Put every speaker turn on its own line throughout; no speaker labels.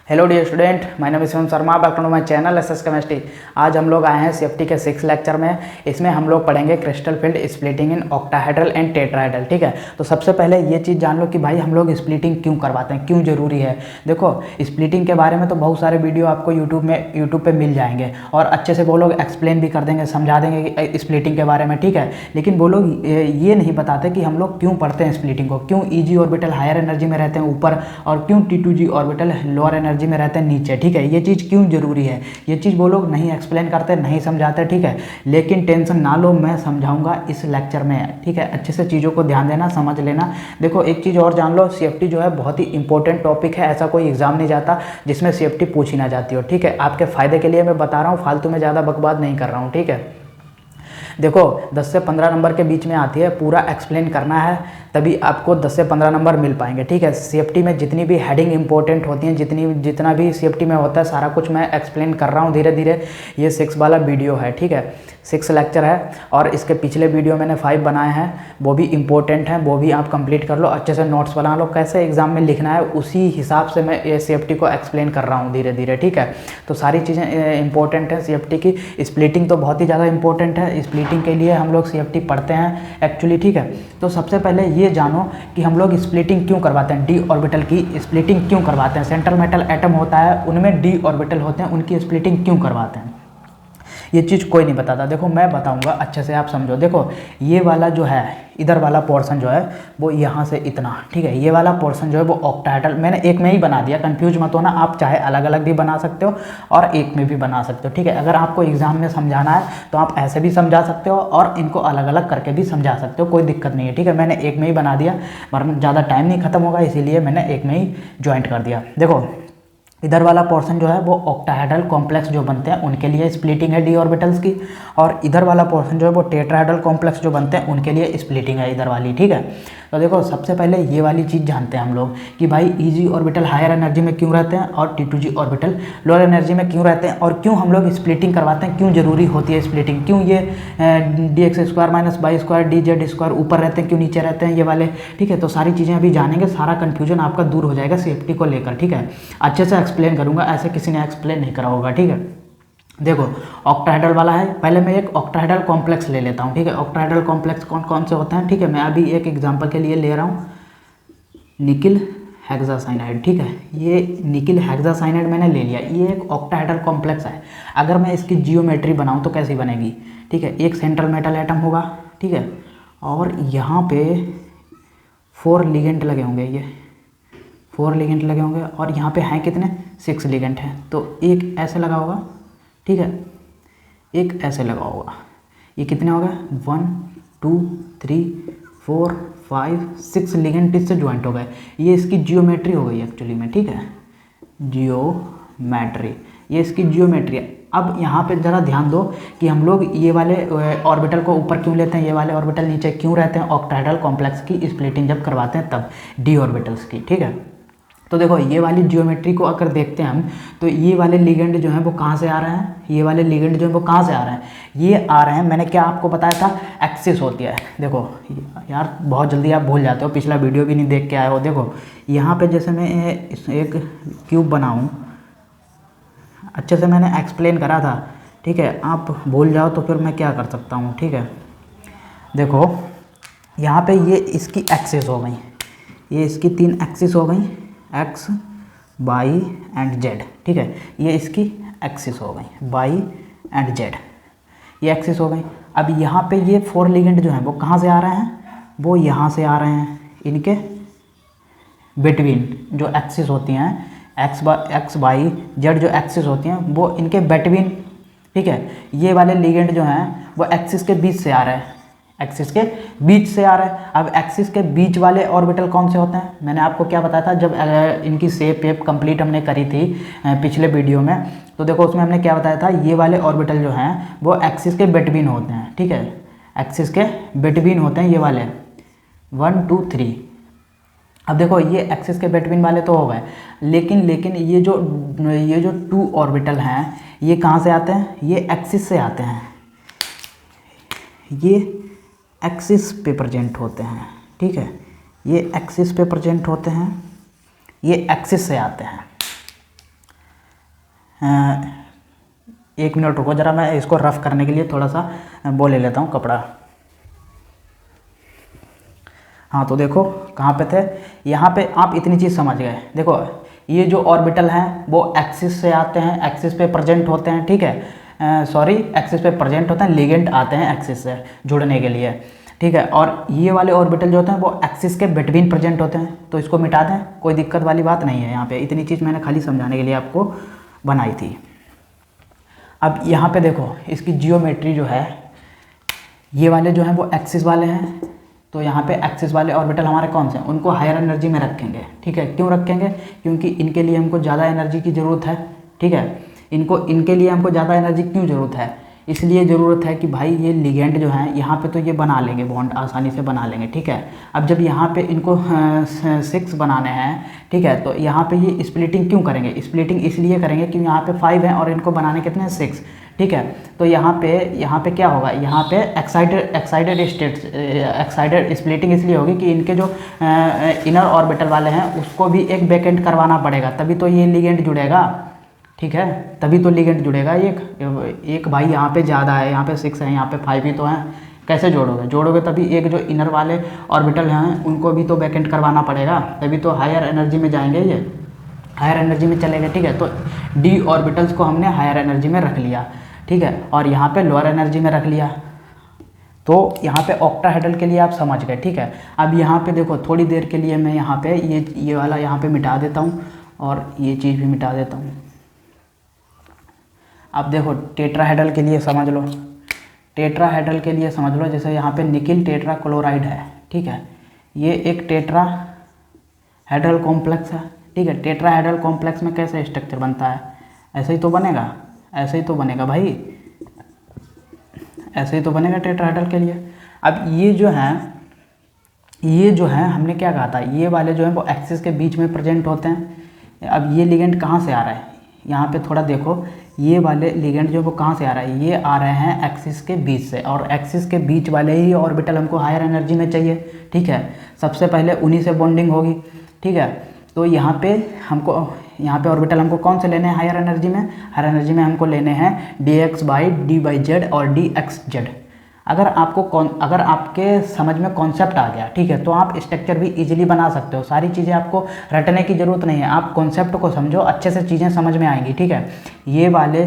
Hello dear student, my name is Shivam Sharma, welcome to my channel SS chemistry. आज हम लोग आए हैं सेफ्टी के 6 लेक्चर में। इसमें हम लोग पढ़ेंगे crystal field splitting in octahedral and tetrahedral. ठीक है, तो सबसे पहले ये चीज़ जान लो कि भाई हम लोग स्प्लिटिंग क्यों करवाते हैं, क्यों ज़रूरी है। देखो, स्प्लिटिंग के बारे में तो बहुत सारे वीडियो आपको यूट्यूब पे मिल जाएंगे और अच्छे से वो लोग एक्सप्लेन भी कर देंगे, समझा देंगे स्प्लिटिंग के बारे में। ठीक है, लेकिन वो लोग ये नहीं बताते कि हम लोग क्यों पढ़ते हैं स्प्लिटिंग को, क्यों ईजी ऑर्बिटल हायर एनर्जी में रहते हैं ऊपर और क्यों T2G ऑर्बिटल लोअर एनर्जी में रहते हैं नीचे। ठीक है, ये चीज़ क्यों जरूरी है, ये चीज़ वो लोग नहीं एक्सप्लेन करते, नहीं समझाते। ठीक है, लेकिन टेंशन ना लो, मैं समझाऊंगा इस लेक्चर में। ठीक है, अच्छे से चीज़ों को ध्यान देना, समझ लेना। देखो, एक चीज़ और जान लो, सेफ्टी जो है बहुत ही इंपॉर्टेंट टॉपिक है। ऐसा कोई एग्जाम नहीं जाता जिसमें सेफ्टी पूछी ना जाती हो। ठीक है, आपके फायदे के लिए मैं बता रहा हूँ, फालतू में ज़्यादा बकवास नहीं कर रहा हूँ। ठीक है, देखो 10 से 15 नंबर के बीच में आती है, पूरा एक्सप्लेन करना है तभी आपको 10 से 15 नंबर मिल पाएंगे। ठीक है, सेफ्टी में जितनी भी हेडिंग इंपॉर्टेंट होती हैं, जितना भी सेफ्टी में होता है, सारा कुछ मैं एक्सप्लेन कर रहा हूँ धीरे धीरे। ये 6 वाला वीडियो है। ठीक है, 6 लेक्चर है और इसके पिछले वीडियो मैंने 5 बनाए हैं, वो भी इंपॉर्टेंट हैं, वो भी आप कंप्लीट कर लो, अच्छे से नोट्स बना लो, कैसे एग्जाम में लिखना है उसी हिसाब से मैं ये सेफ्टी को एक्सप्लेन कर रहा हूँ धीरे धीरे। ठीक है, तो सारी चीज़ें इंपॉर्टेंट हैं सेफ्टी की। स्प्लिटिंग तो बहुत ही ज़्यादा इंपॉर्टेंट है, स्प्लिटिंग के लिए हम लोग सेफ्टी पढ़ते हैं एक्चुअली। ठीक है, तो सबसे पहले ये जानो कि हम लोग स्प्लिटिंग क्यों करवाते हैं, डी ऑर्बिटल की स्प्लिटिंग क्यों करवाते हैं। सेंट्रल मेटल एटम होता है, उनमें डी ऑर्बिटल होते हैं, उनकी स्प्लिटिंग क्यों करवाते हैं, ये चीज़ कोई नहीं बताता। देखो मैं बताऊंगा, अच्छे से आप समझो। देखो, ये वाला जो है, इधर वाला पोर्शन जो है वो यहाँ से इतना, ठीक है, ये वाला पोर्शन जो है वो ऑक्टाहेड्रल, मैंने एक में ही बना दिया, कंफ्यूज मत होना। आप चाहे अलग अलग भी बना सकते हो और एक में भी बना सकते हो। ठीक है, अगर आपको एग्जाम में समझाना है तो आप ऐसे भी समझा सकते हो और इनको अलग अलग करके भी समझा सकते हो, कोई दिक्कत नहीं है। ठीक है, मैंने एक में ही बना दिया, वरना ज़्यादा टाइम नहीं खत्म होगा, इसीलिए मैंने एक में ही ज्वाइंट कर दिया। देखो, इधर वाला पोर्शन जो है वो ऑक्टाहेड्रल कॉम्प्लेक्स जो बनते हैं उनके लिए स्प्लिटिंग है डी ऑर्बिटल्स की, और इधर वाला पोर्शन जो है वो टेट्राहेड्रल कॉम्प्लेक्स जो बनते हैं उनके लिए स्प्लिटिंग है इधर वाली। ठीक है, तो देखो सबसे पहले ये वाली चीज़ जानते हैं हम लोग कि भाई ईजी ऑर्बिटल हायर एनर्जी में क्यों रहते हैं और T2G ऑर्बिटल लोअर एनर्जी में क्यों रहते हैं, और क्यों हम लोग स्प्लिटिंग करवाते हैं, क्यों जरूरी होती है स्प्लिटिंग, क्यों ये dx² - y² dz² ऊपर रहते हैं, क्यों नीचे रहते हैं ये वाले। ठीक है, तो सारी चीज़ें अभी जानेंगे, सारा कन्फ्यूजन आपका दूर हो जाएगा सेफ्टी को लेकर। ठीक है, अच्छे से एक्सप्लेन करूँगा, ऐसे किसी ने एक्सप्लेन नहीं करा होगा। ठीक है, देखो ऑक्टाहेड्रल वाला है, पहले मैं एक ऑक्टाहेड्रल कॉम्प्लेक्स ले लेता हूँ। ठीक है, ऑक्टाहेड्रल कॉम्प्लेक्स कौन कौन से होते हैं। ठीक है, मैं अभी एक एग्जांपल के लिए ले रहा हूँ, निकिल हेक्सासाइनाइड। ठीक है, ये निकिल हेक्सासाइनाइड मैंने ले लिया, ये एक ऑक्टाहेड्रल कॉम्प्लेक्स है। अगर मैं इसकी जियोमेट्री बनाऊँ तो कैसी बनेगी। ठीक है, एक सेंट्रल मेटल एटम होगा, ठीक है, और यहाँ पे 4 लिगेंड लगे होंगे, ये 4 लिगेंड लगे होंगे, और यहाँ पे हैं कितने, 6 लिगेंड हैं। तो एक ऐसे लगा होगा, ठीक है, एक ऐसे लगा होगा, ये कितने हो गए, 1 2 3 4 5 6 लिगेंड इससे ज्वाइंट हो गए। ये इसकी जियोमेट्री हो गई एक्चुअली में। ठीक है, जियोमेट्री, ये इसकी जियोमेट्री है। अब यहाँ पे ज़रा ध्यान दो कि हम लोग ये वाले ऑर्बिटल को ऊपर क्यों लेते हैं, ये वाले ऑर्बिटल नीचे क्यों रहते हैं। ऑक्टाहेड्रल कॉम्प्लेक्स की स्प्लिटिंग जब करवाते हैं तब डी ऑर्बिटल्स की। ठीक है, तो देखो ये वाली जियोमेट्री को अगर देखते हैं हम, तो ये वाले लिगेंड जो हैं वो कहाँ से आ रहे हैं, ये वाले लिगेंड जो हैं वो कहाँ से आ रहे हैं, ये आ रहे हैं, मैंने क्या आपको बताया था, एक्सिस होती है। देखो यार, बहुत जल्दी आप भूल जाते हो, पिछला वीडियो भी नहीं देख के आए हो। देखो यहाँ पे जैसे मैं एक क्यूब बनाऊँ, अच्छे से मैंने एक्सप्लेन करा था। ठीक है, आप भूल जाओ तो फिर मैं क्या कर सकता हूँ। ठीक है, देखो यहाँ पे ये इसकी एक्सिस हो गई, ये इसकी 3 एक्सिस हो गई, एक्स वाई एंड जेड। ठीक है, ये इसकी एक्सिस हो गई, वाई एंड जेड, ये एक्सिस हो गई। अब यहाँ पे ये 4 लिगेंड जो हैं वो कहाँ से आ रहे हैं, वो यहाँ से आ रहे हैं, इनके बिटवीन जो एक्सिस होती हैं, एक्स वाई जेड जो एक्सिस होती हैं वो इनके बिटवीन। ठीक है, ये वाले लिगेंड जो हैं वो एक्सिस के बीच से आ रहे हैं, एक्सिस के बीच से आ रहा है। अब एक्सिस के बीच वाले ऑर्बिटल कौन से होते हैं, मैंने आपको क्या बताया था जब इनकी शेप कंप्लीट हमने करी थी पिछले वीडियो में, तो देखो उसमें हमने क्या बताया था, ये वाले ऑर्बिटल जो हैं वो एक्सिस के बिटवीन होते हैं। ठीक है, एक्सिस के बिटवीन होते हैं ये वाले 1 2 3। अब देखो ये एक्सिस के बिटवीन वाले तो हो गए, लेकिन ये जो 2 ऑर्बिटल हैं ये कहाँ से आते हैं, ये एक्सिस से आते हैं, ये एक्सिस पे प्रेजेंट होते हैं। ठीक है, ये एक्सिस पे प्रेजेंट होते हैं, ये एक्सिस से आते हैं। एक मिनट रुको ज़रा, मैं इसको रफ़ करने के लिए थोड़ा सा वो ले लेता हूँ कपड़ा। हाँ तो देखो कहाँ पे थे, यहाँ पे आप इतनी चीज़ समझ गए। देखो ये जो ऑर्बिटल हैं वो एक्सिस से आते हैं, एक्सिस पे प्रेजेंट होते हैं, ठीक है, सॉरी एक्सिस पे प्रेजेंट होते हैं, लिगेंड आते हैं एक्सिस से जुड़ने के लिए, ठीक है। और ये वाले ऑर्बिटल जो होते हैं वो एक्सिस के बिटवीन प्रेजेंट होते हैं, तो इसको मिटा दें, कोई दिक्कत वाली बात नहीं है। यहाँ पे इतनी चीज़ मैंने खाली समझाने के लिए आपको बनाई थी। अब यहाँ पे देखो इसकी जियोमेट्री जो है, ये वाले जो हैं वो एक्सिस वाले हैं, तो यहाँ पे एक्सिस वाले ऑर्बिटल हमारे कौन से हैं, उनको हायर एनर्जी में रखेंगे, ठीक है। क्यों रखेंगे, क्योंकि इनके लिए हमको ज़्यादा एनर्जी की ज़रूरत है, ठीक है। इनके लिए हमको ज़्यादा एनर्जी क्यों ज़रूरत है, इसलिए ज़रूरत है कि भाई ये लिगेंड जो है यहाँ पे तो ये बना लेंगे, बॉन्ड आसानी से बना लेंगे, ठीक है। अब जब यहाँ पे इनको 6 बनाने हैं, ठीक है, तो यहाँ पे ये स्प्लिटिंग क्यों करेंगे, स्प्लिटिंग इसलिए करेंगे कि यहाँ पे 5 हैं और इनको बनाने कितने हैं 6, ठीक है। तो यहाँ पे क्या होगा, यहाँ पे एक्साइटेड स्प्लिटिंग इसलिए होगी कि इनके जो इनर ऑर्बिटल वाले हैं उसको भी एक बैकेंड करवाना पड़ेगा, तभी तो ये लिगेंड जुड़ेगा, ठीक है, तभी तो लिगेंड जुड़ेगा। एक भाई यहाँ पे ज़्यादा है, यहाँ पे 6 है, यहाँ पे 5 ही तो हैं, कैसे जोड़ोगे तभी एक जो इनर वाले ऑर्बिटल हैं उनको भी तो बैकेंड करवाना पड़ेगा, तभी तो हायर एनर्जी में जाएंगे, ये हायर एनर्जी में चलेगा, ठीक है। तो डी ऑर्बिटल्स को हमने हायर एनर्जी में रख लिया, ठीक है, और यहाँ पे लोअर एनर्जी में रख लिया। तो यहाँ पे ऑक्टाहेड्रल के लिए आप समझ गए, ठीक है। अब यहाँ पे देखो थोड़ी देर के लिए मैं यहाँ पे ये वाला यहाँ पे मिटा देता हूँ और ये चीज़ भी मिटा देता हूँ। अब देखो टेट्राहेड्रल के लिए समझ लो, टेट्राहेड्रल के लिए समझ लो, जैसे यहाँ पे निकिल टेट्रा क्लोराइड है, ठीक है, ये एक टेट्राहेड्रल कॉम्प्लेक्स है, ठीक है। टेट्राहेड्रल कॉम्प्लेक्स में कैसे स्ट्रक्चर बनता है, ऐसे ही तो बनेगा, ऐसे ही तो बनेगा भाई, ऐसे ही तो बनेगा टेट्राहेड्रल के लिए। अब ये जो है हमने क्या कहा था, ये वाले जो हैं वो एक्सिस के बीच में प्रेजेंट होते हैं। अब ये लिगेंड कहाँ से आ रहा है, यहाँ पे थोड़ा देखो, ये वाले लिगेंड जो वो कहाँ से आ रहा है, ये आ रहे हैं एक्सिस के बीच से, और एक्सिस के बीच वाले ही ऑर्बिटल हमको हायर एनर्जी में चाहिए, ठीक है। सबसे पहले उन्हीं से बॉन्डिंग होगी, ठीक है। तो यहाँ पे ऑर्बिटल हमको कौन से लेने हैं हायर एनर्जी में, हायर एनर्जी में हमको लेने हैं dx/dy/z और dxz। अगर आपके समझ में कॉन्सेप्ट आ गया, ठीक है, तो आप स्ट्रक्चर भी इजीली बना सकते हो। सारी चीज़ें आपको रटने की ज़रूरत नहीं है, आप कॉन्सेप्ट को समझो, अच्छे से चीज़ें समझ में आएंगी, ठीक है। ये वाले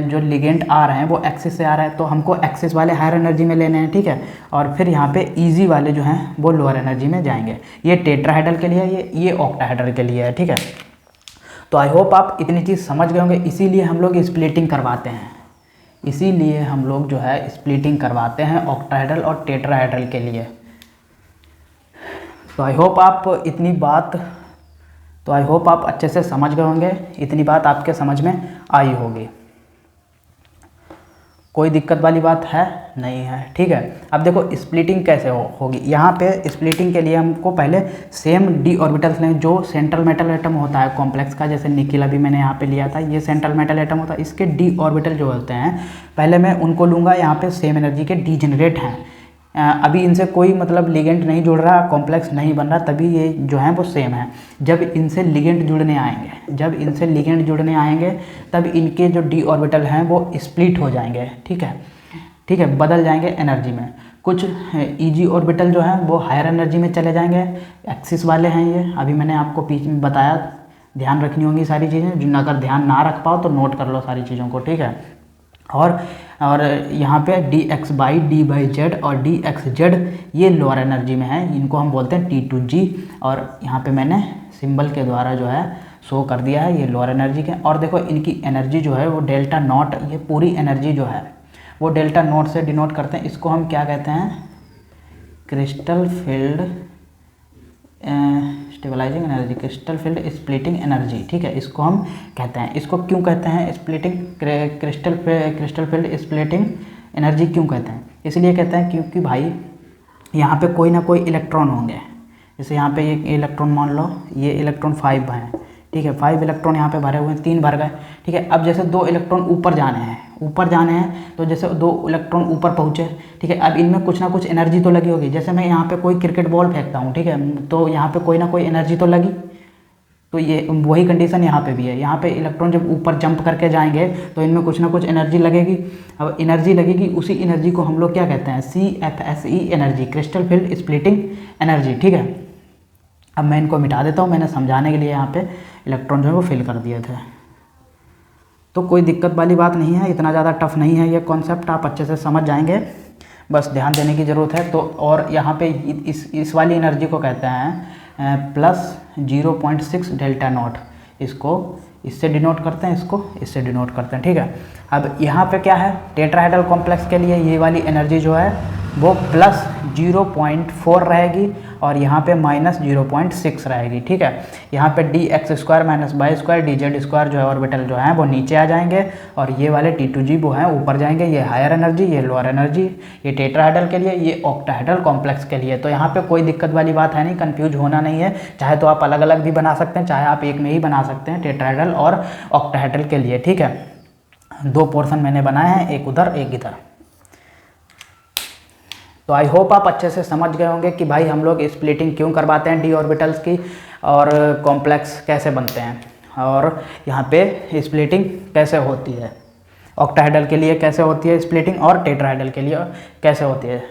जो लिगेंड आ रहे हैं वो एक्सिस से आ रहे हैं, तो हमको एक्सिस वाले हायर एनर्जी में लेने हैं, ठीक है। और फिर यहाँ पे ईजी वाले जो हैं वो लोअर एनर्जी में जाएंगे। ये टेट्राहेड्रल के लिए है, ये ऑक्टाहेड्रल के लिए है, ठीक है। तो आई होप आप इतनी चीज़ समझ गए होंगे, इसीलिए हम लोग स्प्लिटिंग करवाते हैं, इसीलिए हम लोग जो है स्प्लिटिंग करवाते हैं ऑक्टाहेड्रल और टेट्राहेड्रल के लिए। तो आई होप आप अच्छे से समझ गए होंगे, इतनी बात आपके समझ में आई होगी, कोई दिक्कत वाली बात है नहीं है, ठीक है। अब देखो स्प्लिटिंग कैसे होगी, यहाँ पे स्प्लिटिंग के लिए हमको पहले सेम डी ऑर्बिटल्स लें जो सेंट्रल मेटल एटम होता है कॉम्प्लेक्स का, जैसे निकिल अभी मैंने यहाँ पे लिया था, ये सेंट्रल मेटल एटम होता है, इसके डी ऑर्बिटल जो होते हैं पहले मैं उनको लूँगा, यहाँ पे सेम एनर्जी के डी जनरेट हैं, अभी इनसे कोई मतलब लिगेंड नहीं जुड़ रहा, कॉम्प्लेक्स नहीं बन रहा, तभी ये जो हैं वो सेम है। जब इनसे लिगेंड जुड़ने आएंगे तब इनके जो डी ऑर्बिटल हैं वो स्प्लिट हो जाएंगे, ठीक है, बदल जाएंगे एनर्जी में। कुछ ईजी ऑर्बिटल जो हैं वो हायर एनर्जी में चले जाएंगे, एक्सिस वाले हैं ये, अभी मैंने आपको पीछे में बताया, ध्यान रखनी होंगी सारी चीज़ें, अगर ध्यान ना रख पाओ तो नोट कर लो सारी चीज़ों को, ठीक है। और यहाँ पे dx/dy/z और dxz ये लोअर एनर्जी में है, इनको हम बोलते हैं T2g, और यहाँ पे मैंने सिंबल के द्वारा जो है शो कर दिया है, ये लोअर एनर्जी के। और देखो इनकी एनर्जी जो है वो डेल्टा नॉट, ये पूरी एनर्जी जो है वो डेल्टा नॉट से डिनोट करते हैं, इसको हम क्या कहते हैं, crystal field stabilising energy, crystal field splitting energy, ठीक है, इसको हम कहते हैं। इसको क्यों कहते हैं splitting, crystal field splitting energy क्यों कहते हैं, इसलिए कहते हैं क्योंकि भाई यहाँ पे कोई ना कोई इलेक्ट्रॉन होंगे, जैसे यहाँ पे ये इलेक्ट्रॉन मान लो, ये इलेक्ट्रॉन 5 हैं, ठीक है, 5 इलेक्ट्रॉन यहाँ पे भरे हुए हैं, 3 भर गए, ठीक है। अब जैसे 2 इलेक्ट्रॉन ऊपर जाने हैं, तो जैसे 2 इलेक्ट्रॉन ऊपर पहुँचे, ठीक है, अब इनमें कुछ ना कुछ एनर्जी तो लगी होगी, जैसे मैं यहाँ पे कोई क्रिकेट बॉल फेंकता हूँ, ठीक है, तो यहाँ पे कोई ना कोई एनर्जी तो लगी, तो ये वही कंडीशन यहाँ पे भी है। यहाँ पे इलेक्ट्रॉन जब ऊपर जंप करके जाएंगे तो इनमें कुछ ना कुछ एनर्जी लगेगी। अब एनर्जी लगेगी, उसी एनर्जी को हम लोग क्या कहते हैं, CFSE energy, crystal field splitting energy, ठीक है। अब मैं इनको मिटा देता हूँ, मैंने समझाने के लिए यहाँ पे इलेक्ट्रॉन जो है वो फिल कर दिए थे। तो कोई दिक्कत वाली बात नहीं है, इतना ज़्यादा टफ नहीं है ये कॉन्सेप्ट, आप अच्छे से समझ जाएंगे, बस ध्यान देने की ज़रूरत है। तो और यहाँ पे इस वाली एनर्जी को कहते हैं +0.6 डेल्टा नॉट, इसको इससे डिनोट करते हैं, इसको इससे डिनोट करते हैं, ठीक है। अब यहाँ पे क्या है, टेट्राहेड्रल कॉम्प्लेक्स के लिए ये वाली एनर्जी जो है वो +0.4 रहेगी और यहाँ पे -0.6 रहेगी, ठीक है। यहाँ पे dx² - y² dz² जो है ऑर्बिटल जो है वो नीचे आ जाएंगे और ये वाले T2g वो हैं ऊपर जाएंगे। ये हायर एनर्जी, ये लोअर एनर्जी, ये टेट्राहेड्रल के लिए, ये ऑक्टाहेड्रल कॉम्प्लेक्स के लिए। तो यहाँ पे कोई दिक्कत वाली बात है नहीं, कंफ्यूज होना नहीं है। चाहे तो आप अलग अलग भी बना सकते हैं, चाहे आप एक में ही बना सकते हैं, टेट्राहेड्रल और ऑक्टाहेड्रल के लिए, ठीक है। 2 पोर्शन मैंने बनाए हैं, एक उधर एक इधर। तो आई होप आप अच्छे से समझ गए होंगे कि भाई हम लोग स्प्लिटिंग क्यों करवाते हैं डी ऑर्बिटल्स की, और कॉम्प्लेक्स कैसे बनते हैं, और यहाँ पे स्प्लिटिंग कैसे होती है, ऑक्टाहेड्रल के लिए कैसे होती है स्प्लिटिंग, और टेट्राहेड्रल के लिए कैसे होती है,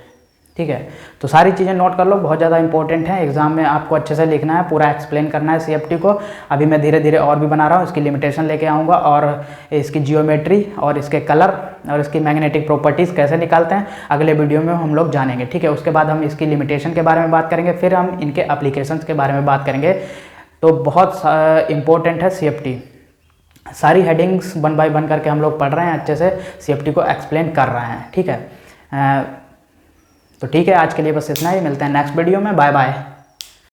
ठीक है। तो सारी चीज़ें नोट कर लो, बहुत ज़्यादा इंपॉर्टेंट है, एग्जाम में आपको अच्छे से लिखना है, पूरा एक्सप्लेन करना है CFT को। अभी मैं धीरे धीरे और भी बना रहा हूँ, इसकी लिमिटेशन लेके आऊँगा, और इसकी जियोमेट्री और इसके कलर और इसकी मैग्नेटिक प्रॉपर्टीज़ कैसे निकालते हैं अगले वीडियो में हम लोग जानेंगे, ठीक है। उसके बाद हम इसकी लिमिटेशन के बारे में बात करेंगे, फिर हम इनके एप्लीकेशंस के बारे में बात करेंगे। तो बहुत इंपॉर्टेंट है CFT, सारी हेडिंग्स 1 बाय 1 करके हम लोग पढ़ रहे हैं, अच्छे से CFT को एक्सप्लेन कर रहे हैं, ठीक है। तो ठीक है, आज के लिए बस इतना ही, मिलते हैं नेक्स्ट वीडियो में, बाय बाय।